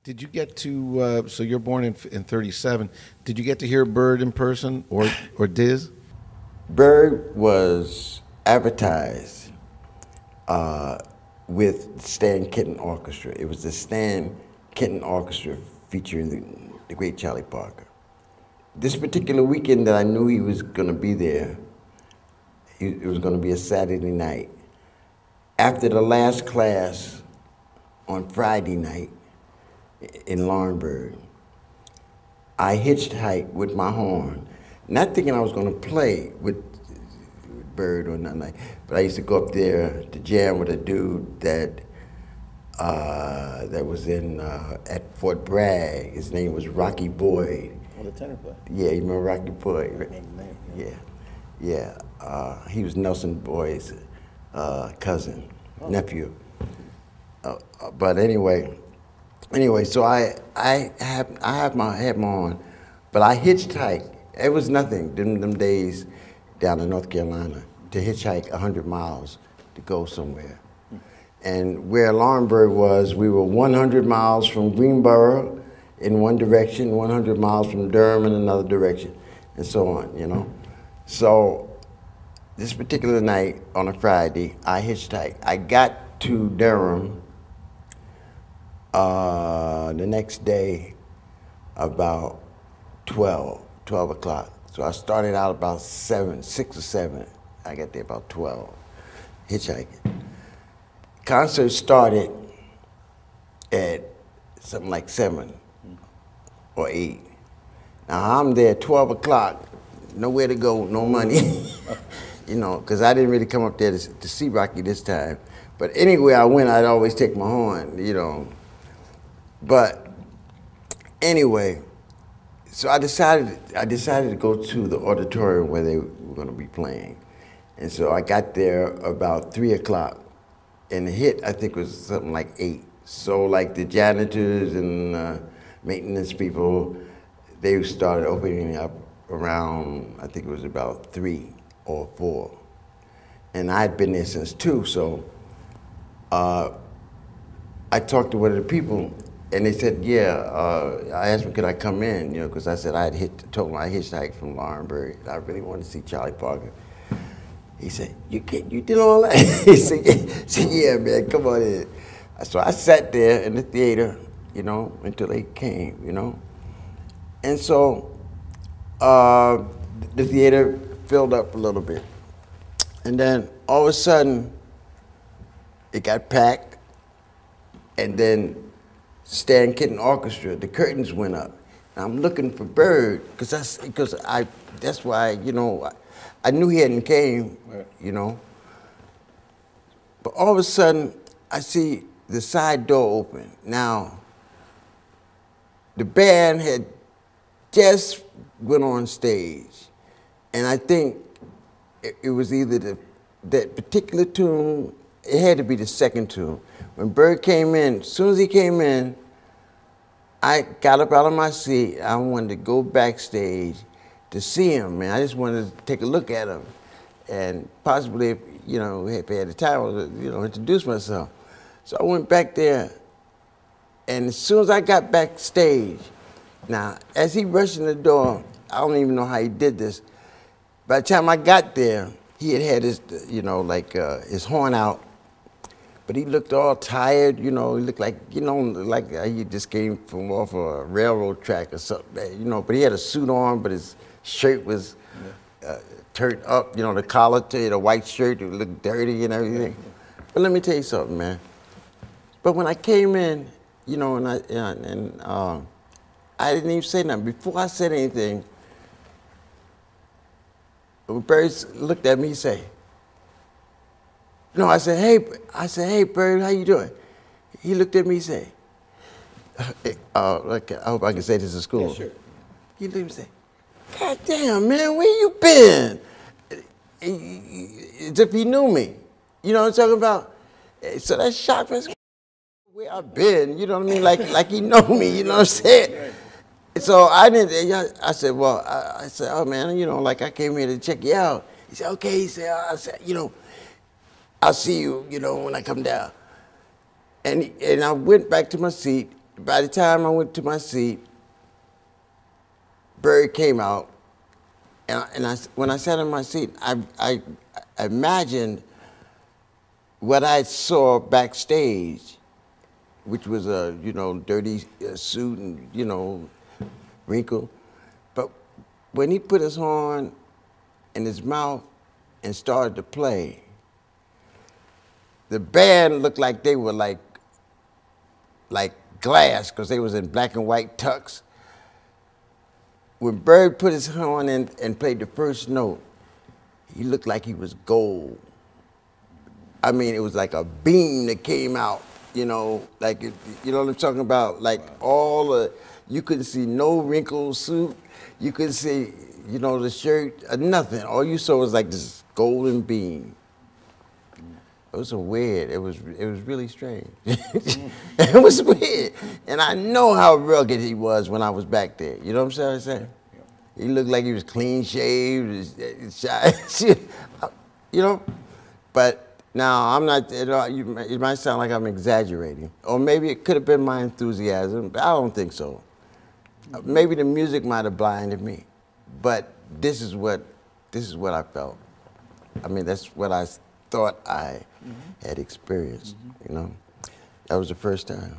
Did you get to, so you're born in 37, did you get to hear Bird in person or Diz? Bird was advertised with Stan Kenton Orchestra. It was the Stan Kenton Orchestra featuring the great Charlie Parker. This particular weekend that I knew he was going to be there, it was going to be a Saturday night. After the last class on Friday night in Laurinburg, I hitchhiked with my horn, not thinking I was going to play with Bird or nothing, but I used to go up there to jam with a dude that was in at Fort Bragg. His name was Rocky Boyd. Oh, the tenor player. Yeah, you remember Rocky Boyd? Right? Yeah. Yeah. He was Nelson Boyd's cousin, nephew. But anyway, so I had my on, but I hitchhiked. It was nothing them days down in North Carolina to hitchhike 100 miles to go somewhere. And where Laurinburg was, we were 100 miles from Greenboro in one direction, 100 miles from Durham in another direction, and so on, you know. So this particular night on a Friday, I hitchhiked. I got to Durham the next day about 12 o'clock. So I started out about 6 or 7. I got there about 12, hitchhiking. Concert started at something like 7 or 8. Now I'm there at 12 o'clock, nowhere to go, no money, you know, because I didn't really come up there to see Rocky this time. But anywhere I went, I'd always take my horn, you know. But anyway, so I decided to go to the auditorium where they were going to be playing. And so I got there about 3 o'clock, and the hit, I think, was something like 8. So like the janitors and maintenance people, they started opening up around, I think it was about 3 or 4. And I had been there since 2, so I talked to one of the people, and they said, yeah, I asked them, could I come in, you know, because I said told them I hitchhiked from Laurinburg. I really wanted to see Charlie Parker. He said, you did all that? He said, yeah, man, come on in. So I sat there in the theater, you know, until they came, you know. And so the theater filled up a little bit. And then all of a sudden, it got packed, and then Stan Kenton Orchestra, the curtains went up. And I'm looking for Bird, because that's why, you know, I knew he hadn't came, you know. But all of a sudden, I see the side door open. Now, the band had just went on stage, and I think it was either that particular tune, it had to be the second tune. When Bird came in, as soon as he came in, I got up out of my seat. I wanted to go backstage to see him, man. I just wanted to take a look at him, and possibly, you know, if I had the time, you know, introduce myself. So I went back there, and as soon as I got backstage, now, as he rushed in the door, I don't even know how he did this. By the time I got there, he had his, you know, like his horn out, but he looked all tired, you know. He looked like, you know, like he just came from off a railroad track or something, you know. But he had a suit on, but his shirt was turned up, you know, the collar to the white shirt, it looked dirty and everything. But let me tell you something, man. But when I came in, you know, and I didn't even say nothing. Before I said anything, when Bird looked at me, he said, no, I said, hey, Bird, how you doing? He looked at me, he said, I hope I can say this in school. Yeah, sure. He looked at me and said, God damn, man, where you been? As if he knew me. You know what I'm talking about? So that shocked me. Where I've been, you know what I mean? Like he know me, you know what I'm saying? So I said, well, I said, oh man, you know, like I came here to check you out. He said, okay. He said, I said, you know, I'll see you, you know, when I come down. And I went back to my seat, by the time I went to my seat, Bird came out, and when I sat in my seat, I imagined what I saw backstage, which was a dirty suit and wrinkle. But when he put his horn in his mouth and started to play, the band looked like they were like glass, because they was in black and white tux. When Bird put his horn in and played the first note, he looked like he was gold. I mean, it was like a beam that came out, like, you know what I'm talking about? Like you couldn't see no wrinkled suit. You couldn't see, the shirt, nothing. All you saw was like this golden beam. It was weird. It was really strange. It was weird. And I know how rugged he was when I was back there. You know what I'm saying? He looked like he was clean shaved, shy, But now I'm not, it might sound like I'm exaggerating. Or maybe it could have been my enthusiasm, but I don't think so. Maybe the music might have blinded me. But this is what I felt. I mean, that's what I thought I had experienced, That was the first time.